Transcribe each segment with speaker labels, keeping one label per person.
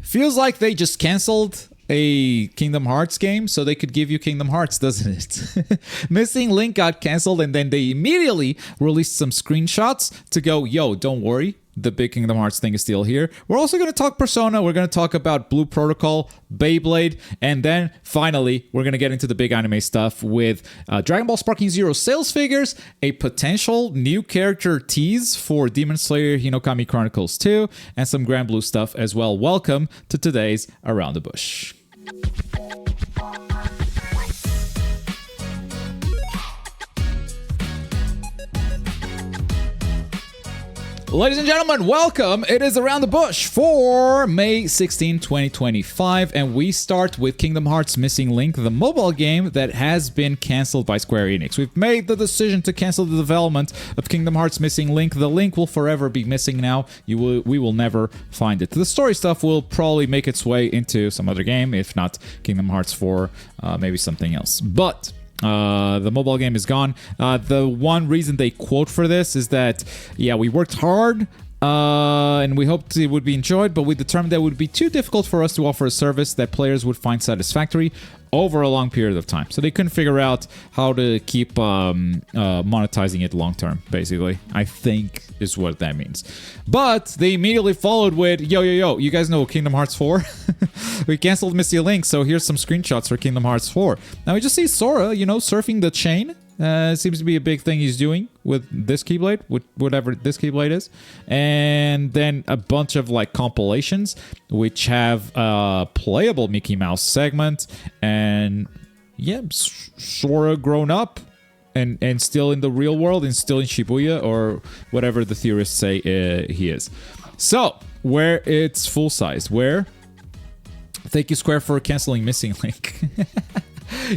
Speaker 1: Feels like they just canceled a Kingdom Hearts game so they could give you Kingdom Hearts, doesn't it? Missing Link got canceled and then they immediately released some screenshots to go, yo, don't worry. The big Kingdom Hearts thing is still here. We're also going to talk Persona. We're going to talk about Blue Protocol, Beyblade, and then finally, we're going to get into the big anime stuff with Dragon Ball Sparking Zero sales figures, a potential new character tease for Demon Slayer Hinokami Chronicles 2, and some Granblue stuff as well. Welcome to today's Around the Bush. Ladies and gentlemen, welcome. It is Around the Bush for May 16, 2025, and we start with Kingdom Hearts Missing Link, the mobile game that has been canceled by Square Enix. We've made the decision to cancel the development of Kingdom Hearts Missing Link. The link will forever be missing now. We will never find it. The story stuff will probably make its way into some other game, if not Kingdom Hearts 4, maybe something else. But the mobile game is gone. The one reason they quote for this is that, yeah, we worked hard and we hoped it would be enjoyed, but we determined that it would be too difficult for us to offer a service that players would find satisfactory over a long period of time. So they couldn't figure out how to keep monetizing it long term, basically, I think is what that means. But they immediately followed with, yo, you guys know Kingdom Hearts 4? We canceled Missing Link, so here's some screenshots for Kingdom Hearts 4. Now we just see Sora, surfing the chain. Seems to be a big thing he's doing with this Keyblade, with whatever this Keyblade is. And then a bunch of compilations, which have a playable Mickey Mouse segment. And yeah, Sora grown up and still in the real world and still in Shibuya or whatever the theorists say he is. So, where it's full size, where... Thank you, Square, for canceling Missing Link.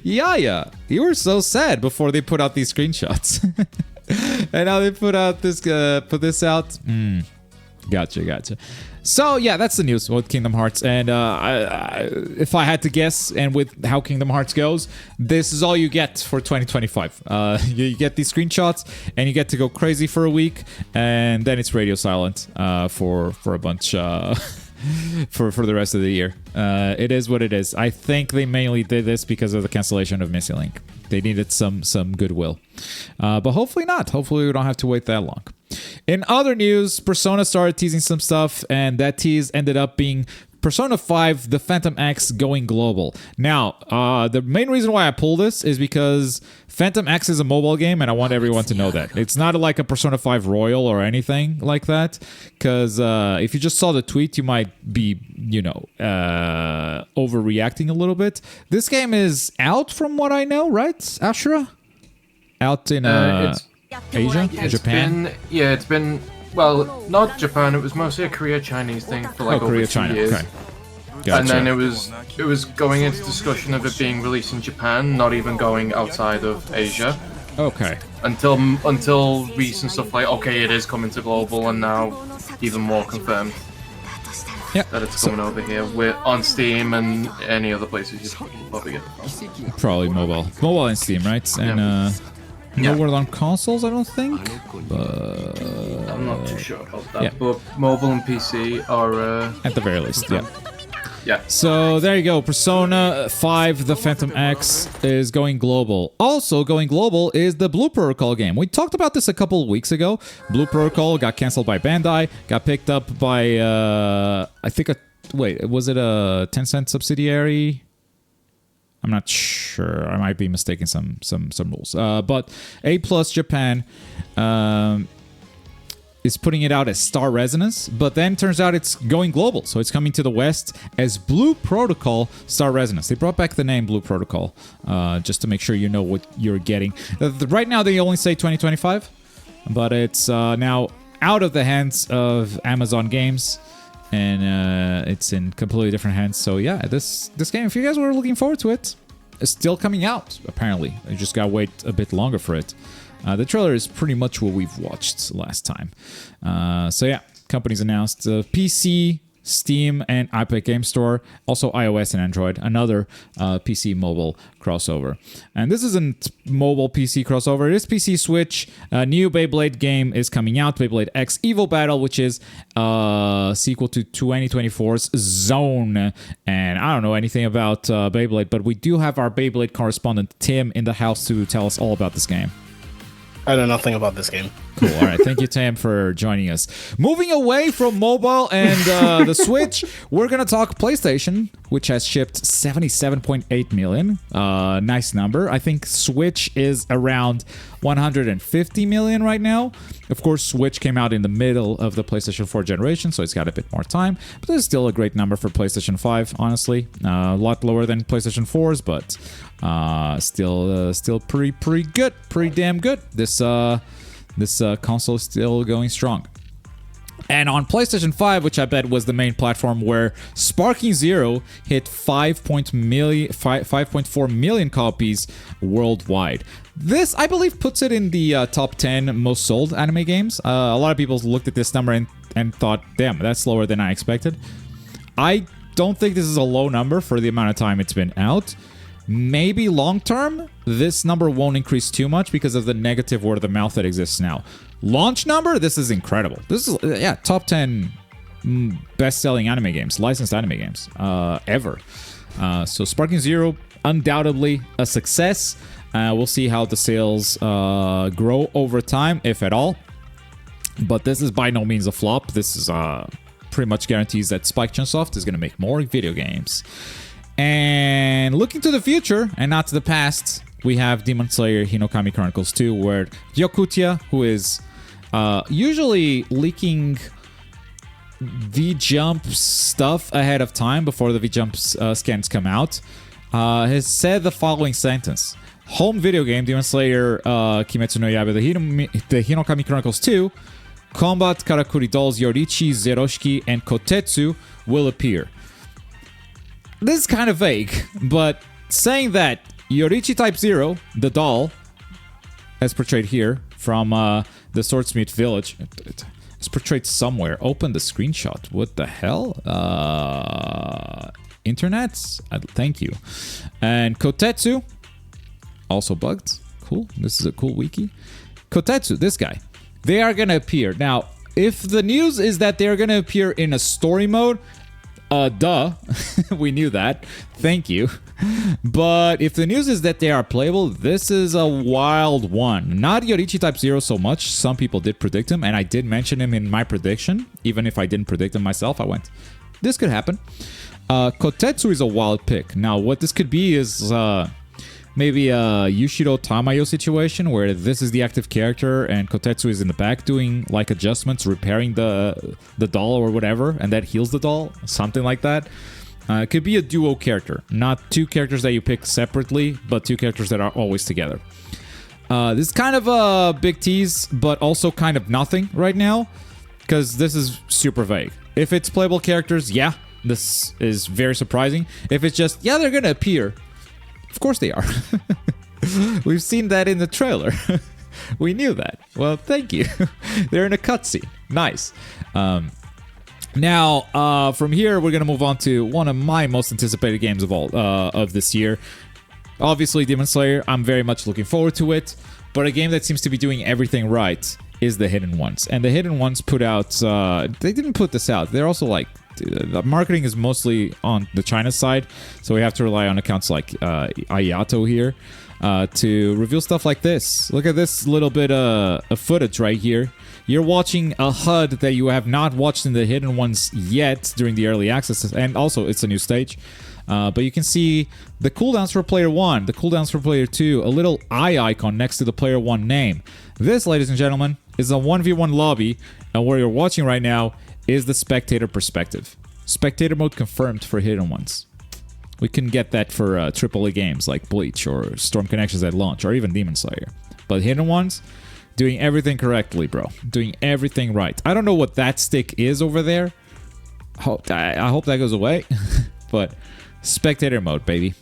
Speaker 1: Yeah, you were so sad before they put out these screenshots. And now they put this out. Gotcha. So yeah, that's the news with Kingdom Hearts. And if I had to guess, and with how Kingdom Hearts goes, this is all you get for 2025. You get these screenshots, and you get to go crazy for a week, and then it's radio silent for a bunch. For the rest of the year. It is what it is. I think they mainly did this because of the cancellation of Missing Link. They needed some goodwill. But hopefully not. Hopefully we don't have to wait that long. In other news, Persona started teasing some stuff, and that tease ended up being Persona 5, the Phantom X going global. Now, the main reason why I pull this is because Phantom X is a mobile game, and I want everyone to know that. It's not like a Persona 5 Royal or anything like that, because if you just saw the tweet, you might be, overreacting a little bit. This game is out from what I know, right, Ashura? Out in Asia? Japan?
Speaker 2: It's been... Well, not Japan. It was mostly a Korea-Chinese thing for over
Speaker 1: Korea,
Speaker 2: 2
Speaker 1: China.
Speaker 2: years.
Speaker 1: Okay. Gotcha.
Speaker 2: And then it was going into discussion of it being released in Japan, not even going outside of Asia.
Speaker 1: Okay.
Speaker 2: Until recent stuff like, okay, it is coming to global, and now even more confirmed that it's coming over here. We're on Steam and any other places you can probably get it from.
Speaker 1: Probably mobile and Steam, right? And nowhere on consoles, I don't think. But
Speaker 2: I'm not too sure about that. But mobile and PC are
Speaker 1: at the very least.
Speaker 2: Yeah.
Speaker 1: So there you go. Persona 5, the Phantom X is going global. Also going global is the Blue Protocol game. We talked about this a couple of weeks ago. Blue Protocol got canceled by Bandai, got picked up by I think was it a Tencent subsidiary? I'm not sure. I might be mistaking some rules. But A+ Japan is putting it out as Star Resonance, but then turns out it's going global. So it's coming to the West as Blue Protocol Star Resonance. They brought back the name Blue Protocol just to make sure you know what you're getting. Right now, they only say 2025, but it's now out of the hands of Amazon Games. And it's in completely different hands. So yeah, this game, if you guys were looking forward to it, is still coming out, apparently. You just gotta wait a bit longer for it. The trailer is pretty much what we've watched last time. So yeah, companies announced PC Steam and Epic Game Store, also iOS and Android, another PC mobile crossover. And this isn't mobile PC crossover, it is PC Switch. A new Beyblade game is coming out, Beyblade X EVOBATTLE, which is a sequel to 2024's Zone. And I don't know anything about Beyblade, but we do have our Beyblade correspondent Tim in the house to tell us all about this game.
Speaker 3: I know nothing about this game.
Speaker 1: Cool. All right. Thank you, Tam, for joining us. Moving away from mobile and the Switch, we're going to talk PlayStation, which has shipped 77.8 million. Nice number. I think Switch is around 150 million right now. Of course, Switch came out in the middle of the PlayStation 4 generation, so it's got a bit more time. But this is still a great number for PlayStation 5, honestly. A lot lower than PlayStation 4's, but still pretty good. Pretty damn good. This console is still going strong. And on PlayStation 5, which I bet was the main platform where Sparking Zero hit 5.4 million copies worldwide. This, I believe, puts it in the top 10 most sold anime games. A lot of people looked at this number and thought, damn, that's lower than I expected. I don't think this is a low number for the amount of time it's been out. Maybe long term, this number won't increase too much because of the negative word of mouth that exists now. Launch number, this is incredible. This is, top 10 best-selling anime games, licensed anime games, ever. So Sparking Zero, undoubtedly a success. We'll see how the sales grow over time, if at all. But this is by no means a flop. This is pretty much guarantees that Spike Chunsoft is going to make more video games. And looking to the future and not to the past, we have Demon Slayer Hinokami Chronicles 2, where Yokutia, who is usually leaking V-Jump stuff ahead of time before the V-Jump scans come out, has said the following sentence. Home video game Demon Slayer Kimetsu no Yaiba the Hinokami Chronicles 2, Combat Karakuri dolls Yorichi, Zeroshiki, and Kotetsu will appear. This is kind of vague, but saying that Yorichi Type 0, the doll, as portrayed here from the Swordsmith Village, is portrayed somewhere. Open the screenshot. What the hell? Internet? Thank you. And Kotetsu, also bugged. Cool. This is a cool wiki. Kotetsu, this guy. They are going to appear. Now, if the news is that they're going to appear in a story mode, duh. We knew that. Thank you. But if the news is that they are playable, this is a wild one. Not Yorichi Type 0 so much. Some people did predict him, and I did mention him in my prediction. Even if I didn't predict him myself, I went, this could happen. Kotetsu is a wild pick. Now, what this could be is maybe a Yushiro Tamayo situation where this is the active character and Kotetsu is in the back doing like adjustments, repairing the doll or whatever, and that heals the doll, something like that. It could be a duo character, not two characters that you pick separately, but two characters that are always together. This is kind of a big tease, but also kind of nothing right now, because this is super vague. If it's playable characters, yeah, this is very surprising. If it's just, yeah, they're going to appear, of course they are. We've seen that in the trailer. We knew that. Well, thank you. They're in a cutscene. Nice. Now, from here, we're going to move on to one of my most anticipated games of all of this year. Obviously, Demon Slayer. I'm very much looking forward to it. But a game that seems to be doing everything right is The Hidden Ones. And The Hidden Ones put out... they didn't put this out. They're also like... The marketing is mostly on the China side, so we have to rely on accounts like Ayato here to reveal stuff like this. Look at this little bit of footage right here. You're watching a HUD that you have not watched in The Hidden Ones yet during the early access, and also it's a new stage. But you can see the cooldowns for player 1, the cooldowns for player 2, a little eye icon next to the player 1 name. This, ladies and gentlemen, is a 1v1 lobby, and where you're watching right now is the spectator perspective. Spectator mode confirmed for Hidden Ones. We couldn't get that for AAA games like Bleach or Storm Connections at launch or even Demon Slayer. But Hidden Ones, doing everything correctly, bro. Doing everything right. I don't know what that stick is over there. I hope that goes away. But spectator mode, baby.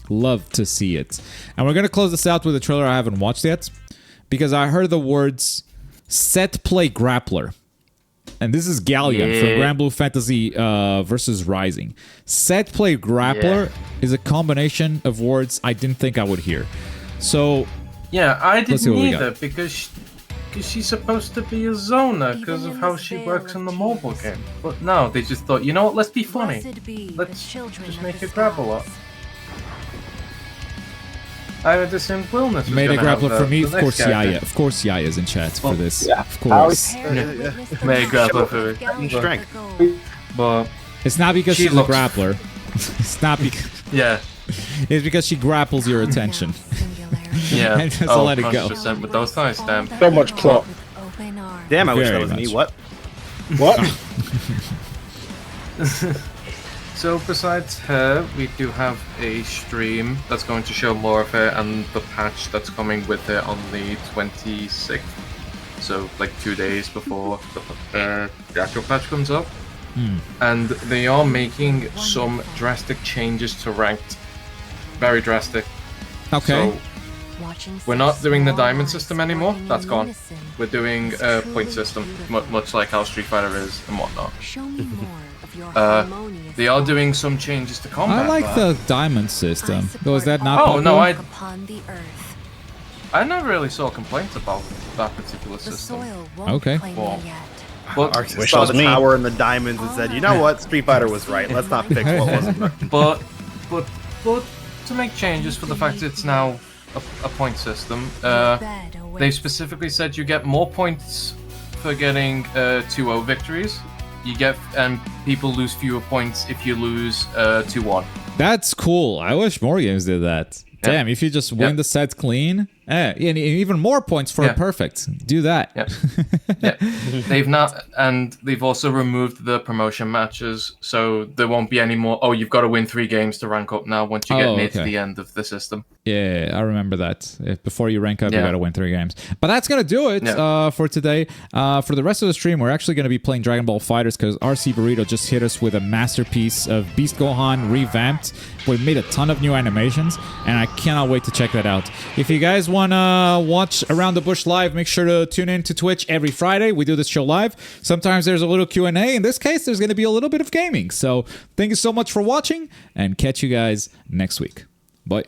Speaker 1: Love to see it. And we're going to close this out with a trailer I haven't watched yet, because I heard the words set play grappler. And this is Galleon from Granblue Fantasy versus Rising. Set play grappler is a combination of words I didn't think I would hear. So
Speaker 2: yeah, I didn't either because she's supposed to be a zoner because of how she works in the mobile game. But no, they just thought, you know what? Let's be funny. Let's just make her grapple up. I had assumed Willness.
Speaker 1: Made a grappler for me, of course. Yaya, of course. Yaya's in chat for this.
Speaker 3: Yeah.
Speaker 1: Of course.
Speaker 2: Made a grappler for me.
Speaker 4: Strength.
Speaker 2: But
Speaker 1: It's not because she's a grappler. It's not because.
Speaker 2: Yeah.
Speaker 1: It's because she grapples your attention.
Speaker 2: Yeah.
Speaker 1: And just let it go.
Speaker 2: 100% with those nice stamp.
Speaker 3: So much plot.
Speaker 4: Damn, I wish
Speaker 1: Very
Speaker 4: that was me.
Speaker 1: much.
Speaker 4: What?
Speaker 3: What?
Speaker 2: So besides her, we do have a stream that's going to show more of her and the patch that's coming with her on the 26th. So like 2 days before the actual patch comes up. And they are making some drastic changes to ranked. Very drastic.
Speaker 1: Okay.
Speaker 2: So we're not doing the diamond system anymore. That's gone. We're doing a point system, much like how Street Fighter is and whatnot. They are doing some changes to combat.
Speaker 1: I like the diamond system. Though is that not popular?
Speaker 2: No, I never really saw complaints about that particular system.
Speaker 1: Okay.
Speaker 2: But
Speaker 4: Arx
Speaker 3: Wish
Speaker 4: saw
Speaker 3: it was
Speaker 4: the
Speaker 3: me.
Speaker 4: tower and the diamonds and said, you know what? Street Fighter was right. Let's not fix what wasn't right.
Speaker 2: but to make changes for the fact that it's now a point system, they've specifically said you get more points for getting 2-0 victories. You get and people lose fewer points if you lose 2-1.
Speaker 1: That's cool. I wish more games did that.
Speaker 2: Yeah.
Speaker 1: Damn, if you just win the set clean, and even more points for a perfect. Do that.
Speaker 2: Yeah. They've also removed the promotion matches, so there won't be any more. Oh, you've got to win 3 games to rank up now. Once you get near to the end of the system.
Speaker 1: Yeah, I remember that. Before you rank up, you got to win 3 games. But that's gonna do it for today. For the rest of the stream, we're actually gonna be playing Dragon Ball FighterZ because RC Burrito just hit us with a masterpiece of Beast Gohan revamped. We made a ton of new animations, and I cannot wait to check that out. If you guys want to watch Around the Bush live, make sure to tune in to Twitch every Friday. We do this show live. Sometimes there's a little Q&A. In this case, there's going to be a little bit of gaming. So thank you so much for watching, and catch you guys next week. Bye.